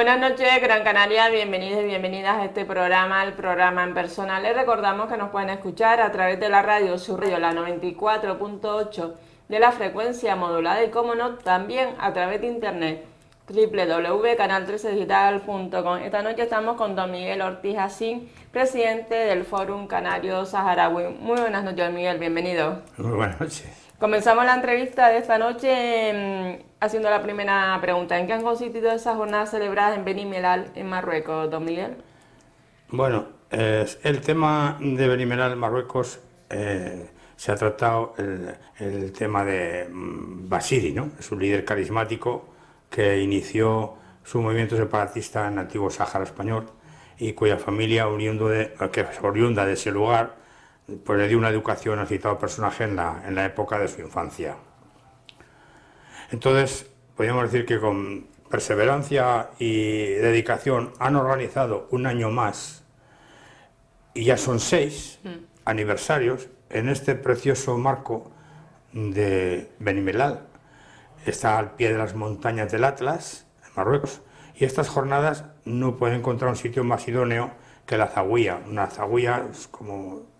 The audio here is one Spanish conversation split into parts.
Buenas noches, Gran Canaria, bienvenidos y bienvenidas a este programa, el programa en personal. Les recordamos que nos pueden escuchar a través de la radio, su radio, la 94.8 de la frecuencia modulada y, como no, también a través de internet, www.canal13digital.com. Esta noche estamos con don Miguel Ortiz Asín, presidente del Fórum Canario Saharaui. Muy buenas noches, don Miguel, bienvenido. Muy buenas noches. Comenzamos la entrevista de esta noche haciendo la primera pregunta. ¿En qué han consistido esas jornadas celebradas en Beni Mellal, en Marruecos, don Miguel? Bueno, el tema de Beni Mellal en Marruecos se ha tratado el tema de Bashiri, ¿no? Es un líder carismático que inició su movimiento separatista en el antiguo Sáhara español y cuya familia, que es oriunda de ese lugar, pues le dio una educación al citado personaje en la época de su infancia. Entonces, podríamos decir que con perseverancia y dedicación han organizado un año más, y ya son 6 aniversarios, en este precioso marco de Beni Mellal. Está al pie de las montañas del Atlas, en Marruecos, y estas jornadas no pueden encontrar un sitio más idóneo que la Zawiya. Una Zawiya es como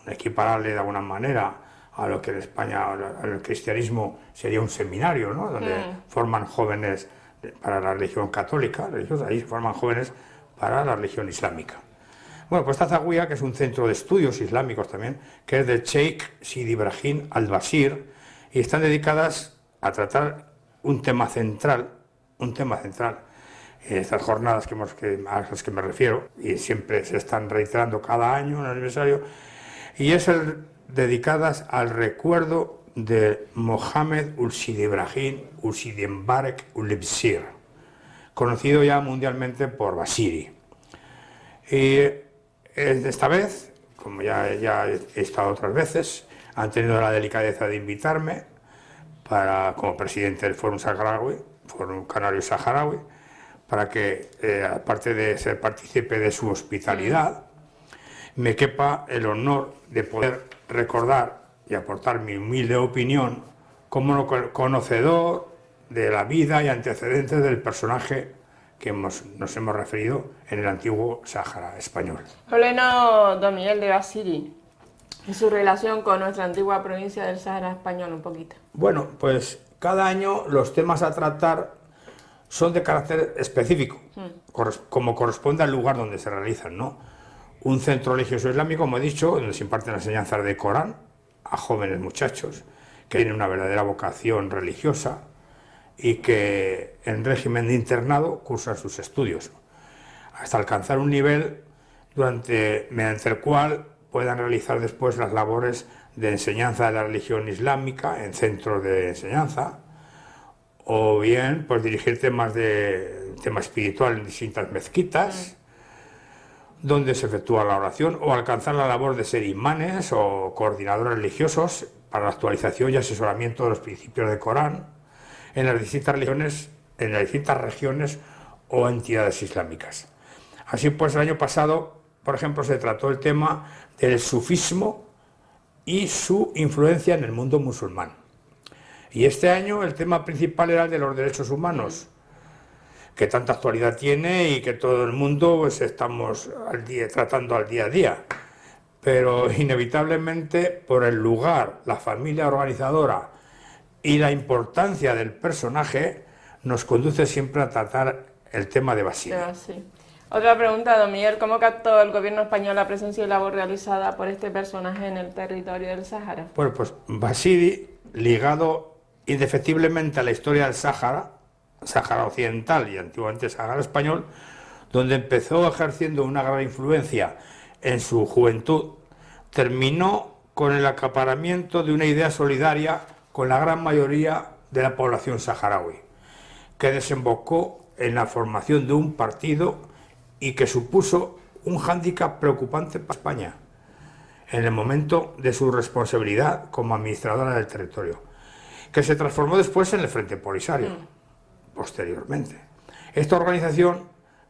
equiparable de alguna manera a lo que en España, el cristianismo, sería un seminario, ¿no? Donde forman jóvenes para la religión católica, ahí se forman jóvenes para la religión islámica. Bueno, pues esta Zawiya, que es un centro de estudios islámicos también, que es del Sheikh Sidi Ibrahim al-Bashir, y están dedicadas a tratar un tema central. Estas jornadas a las que me refiero, y siempre se están reiterando cada año, un aniversario, y es dedicadas al recuerdo de Mohamed Sidi Ibrahim Sidi Mbarek al-Bashir, conocido ya mundialmente por Bashiri. Y esta vez, como ya he estado otras veces, han tenido la delicadeza de invitarme como presidente del Fórum Canario Saharaui, para que, aparte de ser partícipe de su hospitalidad, me quepa el honor de poder recordar y aportar mi humilde opinión como conocedor de la vida y antecedentes del personaje que nos hemos referido en el antiguo Sáhara español. Háblenos, don Miguel, de Bashiri y su relación con nuestra antigua provincia del Sáhara español, un poquito. Bueno, pues cada año los temas a tratar son de carácter específico, como corresponde al lugar donde se realizan, ¿no? Un centro religioso islámico, como he dicho, donde se imparten enseñanzas de Corán a jóvenes muchachos que tienen una verdadera vocación religiosa y que en régimen de internado cursan sus estudios hasta alcanzar un nivel mediante el cual puedan realizar después las labores de enseñanza de la religión islámica en centros de enseñanza, o bien pues dirigir tema espiritual en distintas mezquitas, donde se efectúa la oración, o alcanzar la labor de ser imanes o coordinadores religiosos para la actualización y asesoramiento de los principios del Corán en las distintas regiones o entidades islámicas. Así pues, el año pasado, por ejemplo, se trató el tema del sufismo y su influencia en el mundo musulmán. Y este año el tema principal era el de los derechos humanos, que tanta actualidad tiene y que todo el mundo pues, estamos tratando al día a día. Pero inevitablemente, por el lugar, la familia organizadora y la importancia del personaje, nos conduce siempre a tratar el tema de Bashiri. Sí. Otra pregunta, don Miguel, ¿cómo captó el gobierno español la presencia y labor realizada por este personaje en el territorio del Sáhara? Bueno, pues Bashiri, ligado indefectiblemente a la historia del Sáhara occidental y antiguamente Sáhara español, donde empezó ejerciendo una gran influencia en su juventud, terminó con el acaparamiento de una idea solidaria con la gran mayoría de la población saharaui, que desembocó en la formación de un partido y que supuso un hándicap preocupante para España en el momento de su responsabilidad como administradora del territorio, que se transformó después en el Frente Polisario, posteriormente. Esta organización,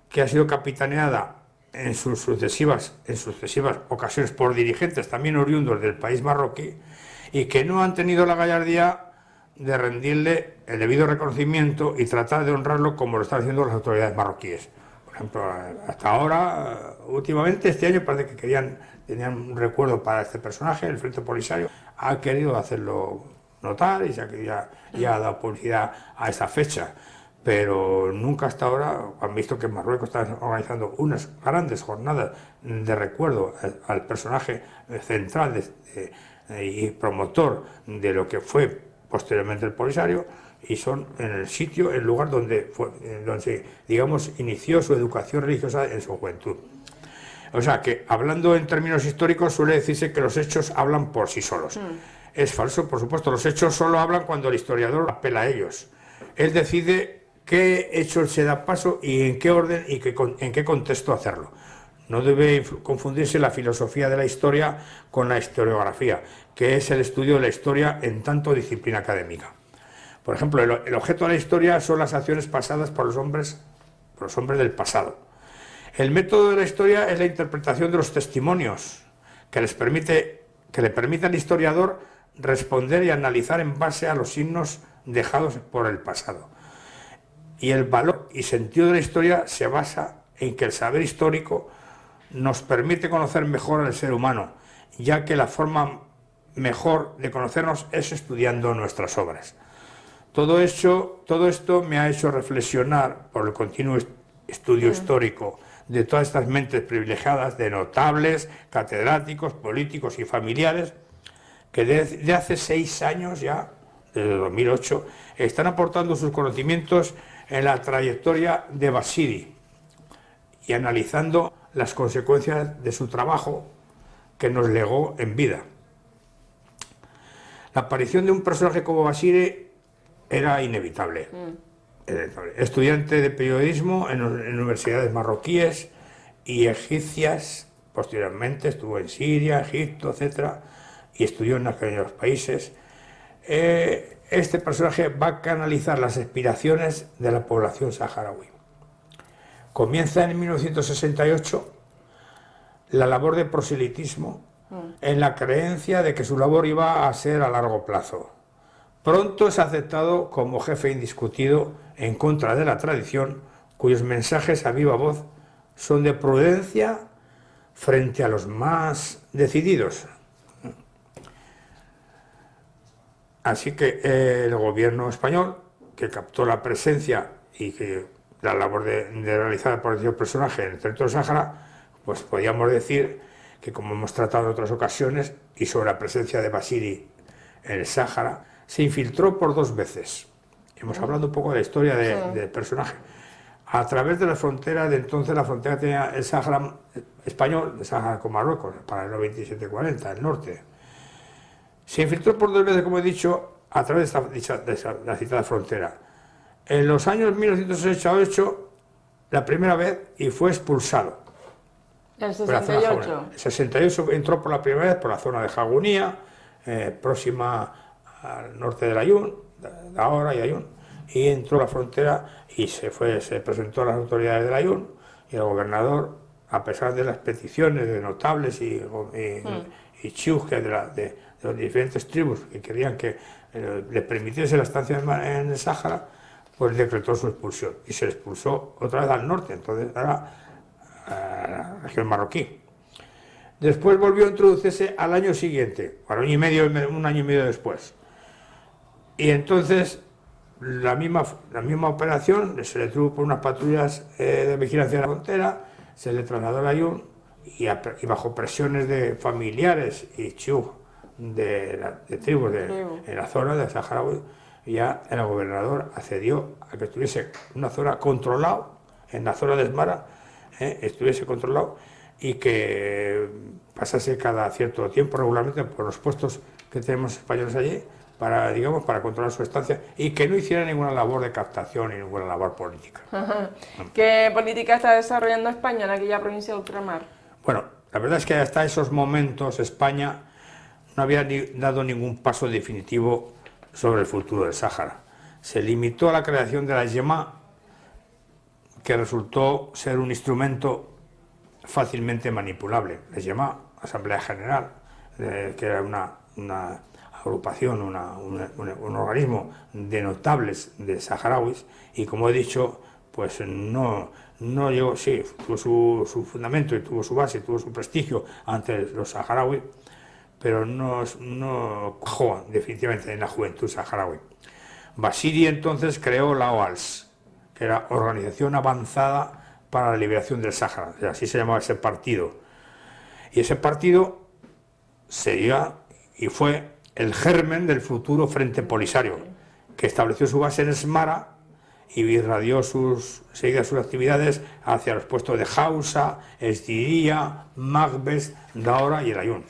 que ha sido capitaneada en sucesivas ocasiones por dirigentes también oriundos del país marroquí y que no han tenido la gallardía de rendirle el debido reconocimiento y tratar de honrarlo como lo están haciendo las autoridades marroquíes. Por ejemplo, hasta ahora, últimamente, este año parece que tenían un recuerdo para este personaje, el Frente Polisario, ha querido hacerlo notar y ya ha dado publicidad a esa fecha. Pero nunca hasta ahora han visto que Marruecos está organizando unas grandes jornadas de recuerdo al personaje central y promotor de lo que fue posteriormente el Polisario, y son en el sitio, el lugar donde digamos, inició su educación religiosa en su juventud. O sea que, hablando en términos históricos, suele decirse que los hechos hablan por sí solos. Es falso, por supuesto, los hechos solo hablan cuando el historiador apela a ellos. Él decide qué hechos se da paso y en qué orden y en qué contexto hacerlo. No debe confundirse la filosofía de la historia con la historiografía, que es el estudio de la historia en tanto disciplina académica. Por ejemplo, el objeto de la historia son las acciones pasadas por los hombres del pasado. El método de la historia es la interpretación de los testimonios, que le permite al historiador responder y analizar en base a los signos dejados por el pasado. Y el valor y sentido de la historia se basa en que el saber histórico nos permite conocer mejor al ser humano, ya que la forma mejor de conocernos es estudiando nuestras obras. Todo esto me ha hecho reflexionar por el continuo estudio histórico de todas estas mentes privilegiadas, de notables, catedráticos, políticos y familiares, que desde hace 6 años ya, desde 2008, están aportando sus conocimientos en la trayectoria de Basiri y analizando las consecuencias de su trabajo que nos legó en vida. La aparición de un personaje como Basiri era inevitable. Estudiante de periodismo en universidades marroquíes y egipcias, posteriormente estuvo en Siria, Egipto, etc., y estudió en aquellos países. Este personaje va a canalizar las aspiraciones de la población saharaui. Comienza en 1968 la labor de proselitismo en la creencia de que su labor iba a ser a largo plazo. Pronto es aceptado como jefe indiscutido en contra de la tradición, cuyos mensajes a viva voz son de prudencia frente a los más decididos. Así que el gobierno español, que captó la presencia y que la labor de realizada por el personaje en el territorio del Sáhara, pues podríamos decir que, como hemos tratado en otras ocasiones, y sobre la presencia de Basiri en el Sáhara, se infiltró por 2 veces. Hemos hablado un poco de la historia del personaje. A través de la frontera, de entonces la frontera tenía el Sáhara español, el Sáhara con Marruecos, para el 97-40, el norte. Se infiltró por 2 veces, como he dicho, a través de la citada frontera. En los años 1968, la primera vez, y fue expulsado. ¿El 68? El 68 entró por la primera vez por la zona de Jagunía, próxima al norte del Ayun, de ahora y Ayun, y entró a la frontera y se presentó a las autoridades del Ayun, y el gobernador, a pesar de las peticiones de notables y chiujes de las diferentes tribus que querían que le permitiese la estancia en el Sáhara, pues decretó su expulsión y se expulsó otra vez al norte, entonces ahora a la región marroquí. Después volvió a introducirse al año siguiente, un año y medio después. Y entonces la misma operación se le tuvo por unas patrullas de vigilancia de la frontera, se le trasladó al Ayun y bajo presiones de familiares y chiú de tribus en la zona del Sáhara, ya el gobernador accedió a que estuviese una zona controlada, en la zona de Esmara, estuviese controlado y que pasase cada cierto tiempo regularmente por los puestos que tenemos españoles allí para controlar su estancia y que no hiciera ninguna labor de captación ni ninguna labor política. ¿Qué política está desarrollando España en aquella provincia de ultramar? Bueno, la verdad es que hasta esos momentos España no había dado ningún paso definitivo sobre el futuro del Sáhara. Se limitó a la creación de la YEMA, que resultó ser un instrumento fácilmente manipulable. La YEMA, Asamblea General, que era una agrupación, un organismo de notables de saharauis, y como he dicho, pues no llegó, sí, tuvo su fundamento y tuvo su base, tuvo su prestigio ante los saharauis, pero no cuajó definitivamente en la juventud saharaui. Basiri entonces creó la OALS, que era Organización Avanzada para la Liberación del Sáhara, así se llamaba ese partido. Y ese partido sería y fue el germen del futuro Frente Polisario, que estableció su base en Esmara y irradió seguidas sus actividades hacia los puestos de Hausa, Estiria, Magbes, Daora y el Ayun.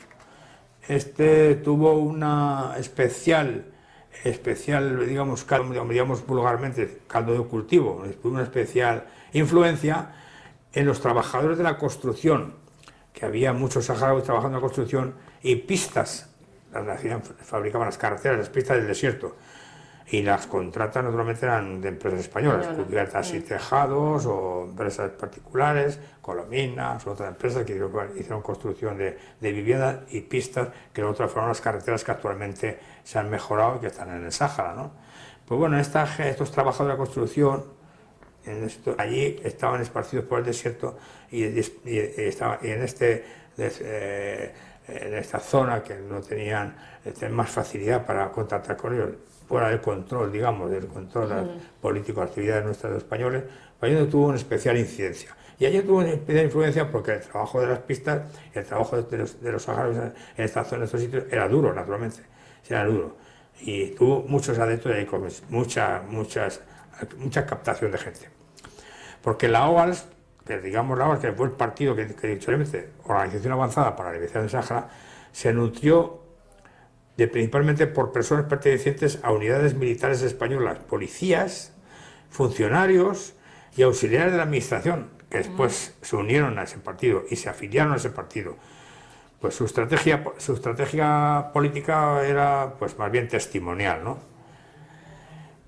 Este tuvo una especial, digamos vulgarmente, caldo de cultivo, una especial influencia en los trabajadores de la construcción, que había muchos saharauis trabajando en la construcción, y pistas, fabricaban las carreteras, las pistas del desierto, y las contratas naturalmente eran de empresas españolas, cubiertas y tejados, o empresas particulares, Colominas, otras empresas que hicieron construcción de viviendas y pistas, que otras fueron las carreteras que actualmente se han mejorado y que están en el Sáhara, ¿no? Pues bueno, estos trabajadores de la construcción allí estaban esparcidos por el desierto y en esta zona que no tenían más facilidad para contactar con ellos, fuera del control, digamos, del control político de actividades nuestras de españoles, allí no tuvo una especial incidencia. Y allí tuvo una especial influencia porque el trabajo de las pistas, el trabajo de los saharauis en esta zona, en estos sitios, era duro, naturalmente, era duro. Y tuvo muchos adeptos y mucha captación de gente. Porque la OALS, que fue el partido que he dicho anteriormente, Organización Avanzada para la Liberación del Sáhara, se nutrió principalmente por personas pertenecientes a unidades militares españolas, policías, funcionarios y auxiliares de la administración, que después se unieron a ese partido y se afiliaron a ese partido. Pues su estrategia política era pues más bien testimonial, ¿no?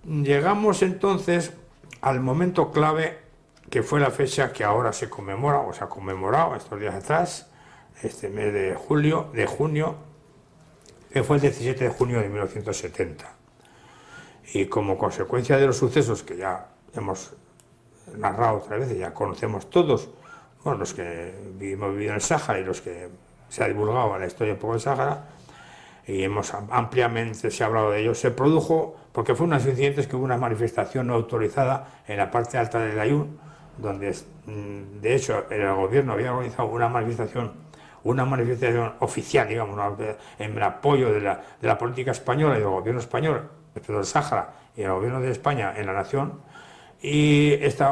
Llegamos entonces al momento clave, que fue la fecha que ahora se conmemora, o se ha conmemorado estos días atrás, este mes de junio, que fue el 17 de junio de 1970. Y como consecuencia de los sucesos que ya hemos narrado otras veces, ya conocemos todos, bueno, los que hemos vivido en el Sáhara y los que se ha divulgado en la historia un poco del Sáhara, y ampliamente se ha hablado de ello, se produjo, porque fue unos incidentes que hubo una manifestación no autorizada en la parte alta del Ayun, donde de hecho el gobierno había organizado una manifestación oficial, digamos, en el apoyo de la política española y del gobierno español respecto del Sáhara y el gobierno de España en la nación, y esta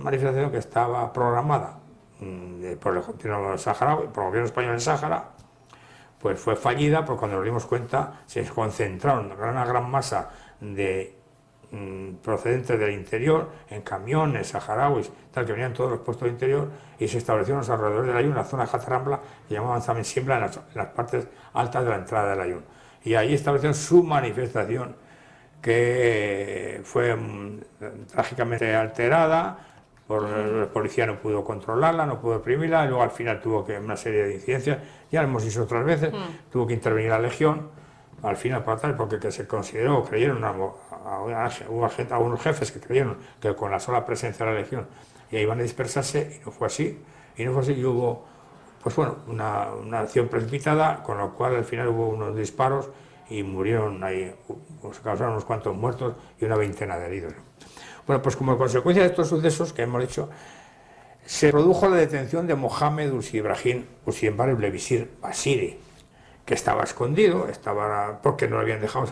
manifestación, que estaba programada por el gobierno saharaui, por el gobierno español en Sáhara, pues fue fallida, porque cuando nos dimos cuenta se concentraron una gran masa de procedentes del interior, en camiones saharauis, tal, que venían todos los puestos del interior, y se establecieron los alrededores del Ayun, una zona de Jatarambla, que llamaban también siembra, en las partes altas de la entrada del Ayun. Y ahí establecieron su manifestación, que fue trágicamente alterada, la policía no pudo controlarla, no pudo reprimirla, y luego al final tuvo que una serie de incidencias, ya lo hemos dicho otras veces, tuvo que intervenir la Legión, al final por tal, porque que se consideró, creyeron hubo algunos jefes que creyeron que con la sola presencia de la Legión ya iban a dispersarse, y no fue así, y hubo, pues bueno, una acción precipitada, con lo cual al final hubo unos disparos y murieron ahí, pues causaron unos cuantos muertos y una veintena de heridos. Bueno, pues como consecuencia de estos sucesos que hemos dicho, se produjo la detención de Mohamed Ibrahim Blevizir Basiri, que estaba escondido, porque no lo habían dejado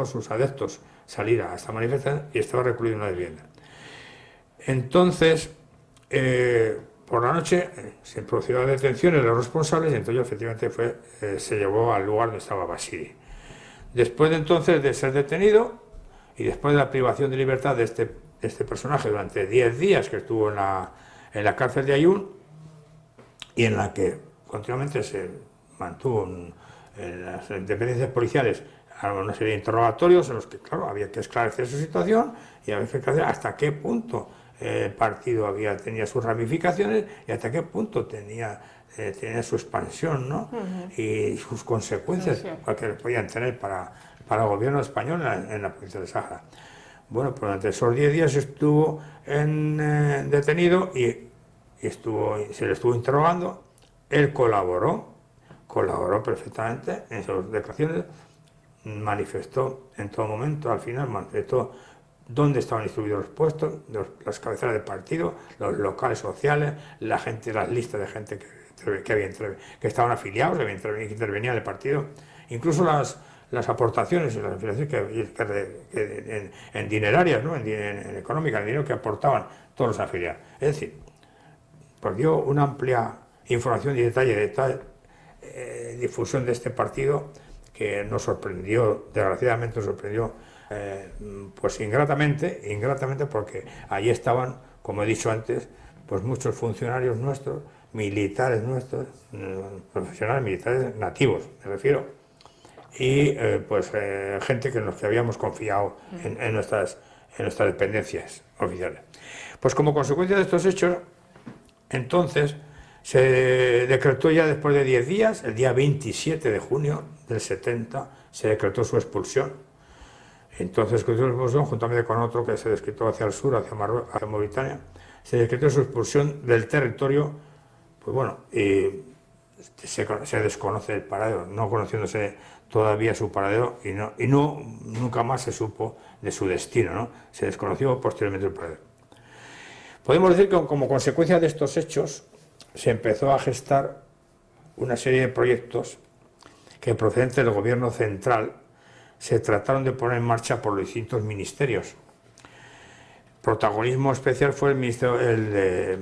sus adeptos salir a esta manifestación, y estaba recluido en una vivienda. Entonces, por la noche se produjo la detención de los responsables, y entonces efectivamente se llevó al lugar donde estaba Basiri. Después de entonces de ser detenido, y después de la privación de libertad de este personaje durante 10 días que estuvo en la cárcel de Ayun, y en la que continuamente se mantuvo en las dependencias policiales una serie de interrogatorios en los que, claro, había que esclarecer su situación, y había que esclarecer hasta qué punto el partido tenía sus ramificaciones y hasta qué punto tenía su expansión, ¿no? Y sus consecuencias que podían tener para el gobierno español en la provincia de Sáhara. Bueno, pues durante esos 10 días estuvo detenido y se le estuvo interrogando. Él colaboró perfectamente en sus declaraciones, manifestó en todo momento, al final manifestó dónde estaban distribuidos los puestos, las cabeceras de partido, los locales sociales, la gente, las listas de gente que estaban afiliados, que intervenían en el partido, incluso las aportaciones y las afiliaciones en dinerarias, ¿no? en económicas, en dinero que aportaban todos los afiliados. Es decir, pues dio una amplia información y detalle de tal difusión de este partido que nos sorprendió, desgraciadamente nos sorprendió, pues ingratamente, porque allí estaban, como he dicho antes, pues muchos funcionarios nuestros, militares nuestros, profesionales militares nativos, me refiero, y gente en los que habíamos confiado en nuestras dependencias oficiales. Pues como consecuencia de estos hechos, entonces se decretó ya después de 10 días, el día 27 de junio del 70, se decretó su expulsión. Entonces, juntamente con otro que se descriptó hacia el sur, hacia Mauritania, se decretó su expulsión del territorio, pues bueno, y se desconoce el paradero, no conociéndose todavía su paradero y nunca más se supo de su destino, ¿no? Se desconoció posteriormente el paradero. Podemos decir que como consecuencia de estos hechos se empezó a gestar una serie de proyectos que procedentes del gobierno central se trataron de poner en marcha por los distintos ministerios. Protagonismo especial fue el ministro de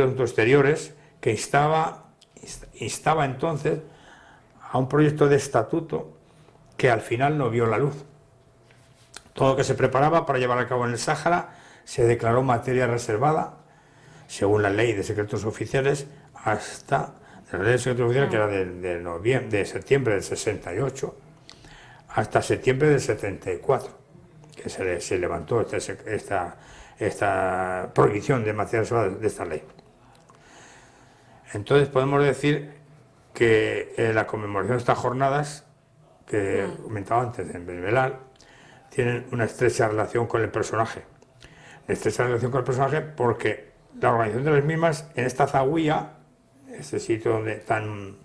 Asuntos Exteriores, que instaba entonces a un proyecto de estatuto que al final no vio la luz. Todo lo que se preparaba para llevar a cabo en el Sáhara se declaró materia reservada, según la ley de secretos oficiales, hasta la ley de secretos oficiales, que era de septiembre del 68 hasta septiembre del 74, que se levantó esta prohibición de materia reservada de esta ley. Entonces podemos decir que la conmemoración de estas jornadas, que comentaba antes en Belmelal, tienen una estrecha relación con el personaje. Porque la organización de las mismas en esta zahuía, este sitio tan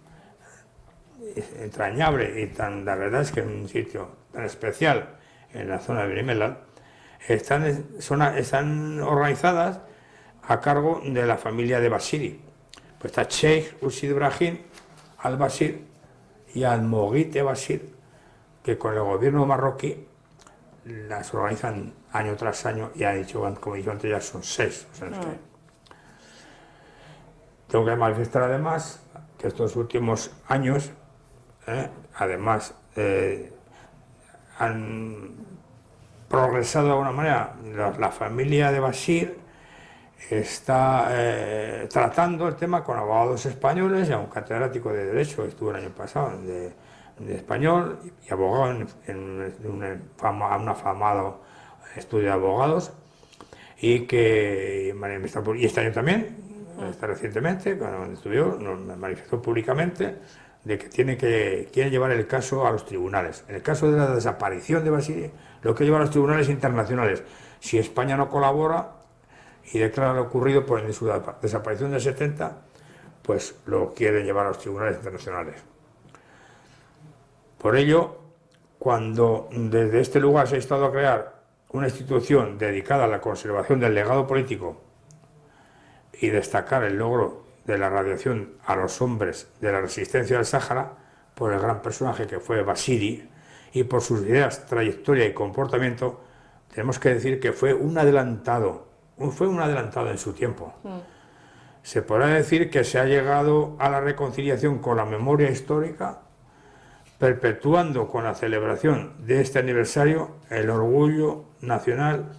entrañable y la verdad es que es un sitio tan especial en la zona de Belmelal, están organizadas a cargo de la familia de Basiri. Pues está Sheikh Ursid Brahim al-Basir y al-Moghite Basir, que con el gobierno marroquí las organizan año tras año, y ha dicho, como he dicho antes, ya son 6. O sea, tengo que manifestar además que estos últimos años, además, han progresado de alguna manera. La familia de Basir está tratando el tema con abogados españoles, y a un catedrático de Derecho que estuvo el año pasado de español y abogado en un afamado estudio de abogados, y este año también, recientemente, cuando estudió, nos manifestó públicamente de que quiere llevar el caso a los tribunales. En el caso de la desaparición de Basiri, lo que lleva a los tribunales internacionales. Si España no colabora y declara lo ocurrido por su desaparición del 70, pues lo quiere llevar a los tribunales internacionales. Por ello, cuando desde este lugar se ha estado a crear una institución dedicada a la conservación del legado político y destacar el logro de la radiación a los hombres de la resistencia del Sáhara por el gran personaje que fue Basiri y por sus ideas, trayectoria y comportamiento, tenemos que decir que fue un adelantado en su tiempo. Se podrá decir que se ha llegado a la reconciliación con la memoria histórica, perpetuando con la celebración de este aniversario el orgullo nacional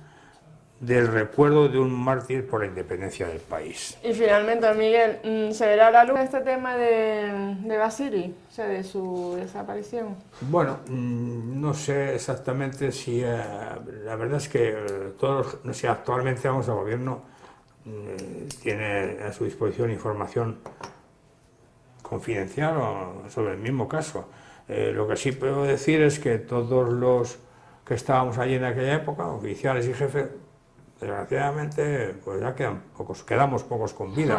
del recuerdo de un mártir por la independencia del país. Y finalmente, don Miguel, ¿se verá a la luz este tema de Basili, o sea, de su desaparición? Bueno, no sé exactamente si... la verdad es que todos, no sé, actualmente vamos al gobierno tiene a su disposición información confidencial sobre el mismo caso. Lo que sí puedo decir es que todos los que estábamos allí en aquella época, oficiales y jefes, desgraciadamente, pues ya quedamos pocos con vida,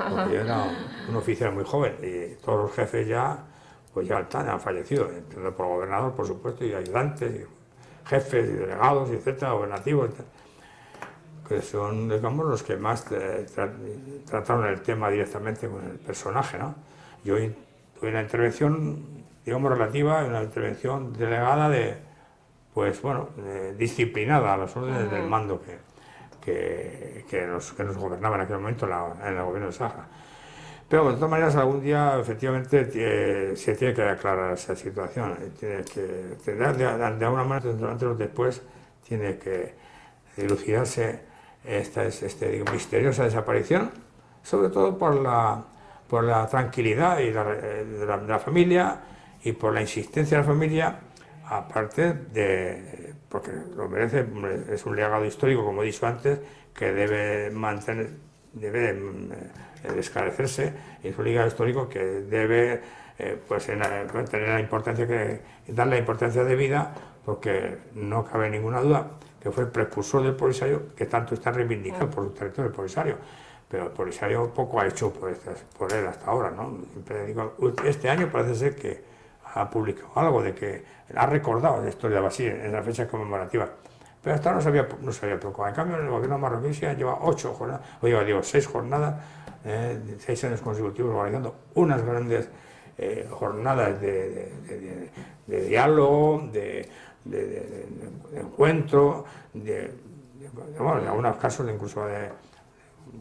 porque yo era un oficial muy joven y todos los jefes ya, pues ya han fallecido, empezando por el gobernador, por supuesto, y ayudantes, y jefes, y delegados, y etcétera, gobernativos, que son, digamos, los que más trataron el tema directamente con el personaje, ¿no? Yo tuve una intervención, digamos, relativa, una intervención delegada pues bueno, disciplinada a las órdenes del mando que nos gobernaba en aquel momento en el gobierno de Sáhara. Pero de todas maneras, algún día efectivamente se tiene que aclarar esa situación, de alguna manera, antes o después, tiene que dilucidarse esta misteriosa desaparición, sobre todo por la tranquilidad de la familia y por la insistencia de la familia, aparte de, porque lo merece, es un legado histórico, como he dicho antes, que debe esclarecerse, es un legado histórico que debe tener la importancia dar la importancia debida, porque no cabe ninguna duda que fue el precursor del Polisario, que tanto está reivindicado por su territorio el Polisario, pero el Polisario poco ha hecho por él hasta ahora, ¿no? Siempre digo, este año parece ser que ha publicado algo de que ha recordado la historia de Basili en las fechas conmemorativas, pero hasta ahora no se había preocupado. En cambio, el gobierno marroquí se lleva 6 jornadas, 6 años consecutivos organizando unas grandes jornadas de diálogo, de encuentro, bueno, en algunos casos incluso de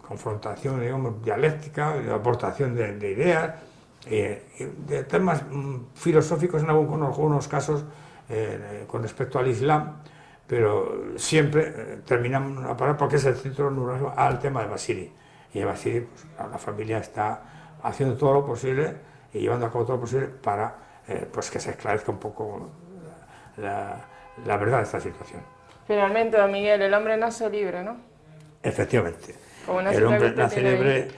confrontación, digamos, dialéctica, de aportación de ideas, de temas filosóficos en algunos casos con respecto al Islam, pero siempre terminamos a parar porque es el centro neurálgico al tema de Basili. Y de Basili, pues, la familia está haciendo todo lo posible y llevando a cabo todo lo posible para pues que se esclarezca un poco la verdad de esta situación. Finalmente, don Miguel, el hombre nace libre, ¿no? Efectivamente, el hombre nace libre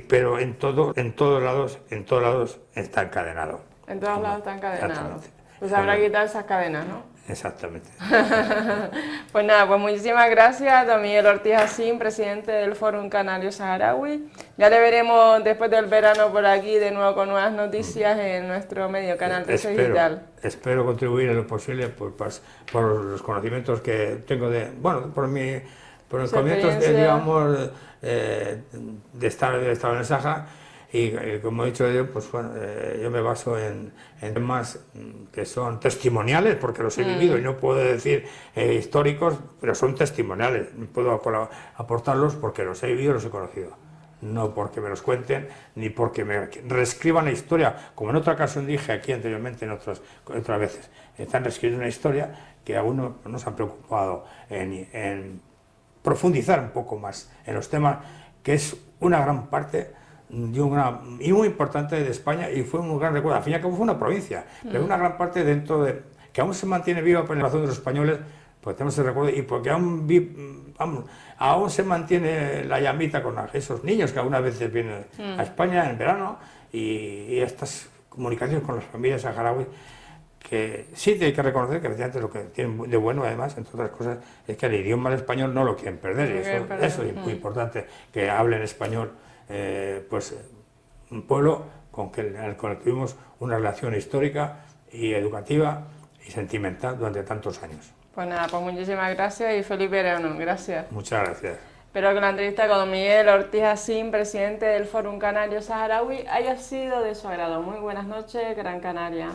pero en todos lados está encadenado. En todos lados está encadenado. Pues habrá que quitar esas cadenas, ¿no? Exactamente. Pues nada, pues muchísimas gracias, don Miguel Ortiz Hassim, presidente del Fórum Canario Saharaui. Ya le veremos después del verano por aquí de nuevo con nuevas noticias en nuestro medio canal 13 Digital. Espero contribuir en lo posible por los conocimientos que tengo por los conocimientos digamos, de estar en el Sáhara. Y como he dicho yo, pues bueno, yo me baso en temas que son testimoniales, porque los he vivido y no puedo decir históricos, pero son testimoniales. Puedo aportarlos porque los he vivido y los he conocido. No porque me los cuenten, ni porque me reescriban la historia, como en otra ocasión dije aquí anteriormente en otras veces. Están reescribiendo una historia que aún no nos han preocupado en profundizar un poco más en los temas, que es una gran parte y muy importante de España, y fue un gran recuerdo. Al fin y al cabo fue una provincia, pero una gran parte que aún se mantiene viva por el corazón de los españoles, pues tenemos ese recuerdo, y porque aún se mantiene la llamita con esos niños que algunas veces vienen a España en verano, y estas comunicaciones con las familias saharauis, que sí hay que reconocer que efectivamente lo que tienen de bueno, además, entre otras cosas, es que el idioma del español no lo quieren perder, y eso es muy importante, que hablen español. Pues un pueblo con el que tuvimos una relación histórica y educativa y sentimental durante tantos años. Pues nada, pues muchísimas gracias y feliz verano. Gracias. Muchas gracias. Espero que la entrevista con don Miguel Ortiz Hassim, presidente del Fórum Canario Saharaui, haya sido de su agrado. Muy buenas noches, Gran Canaria.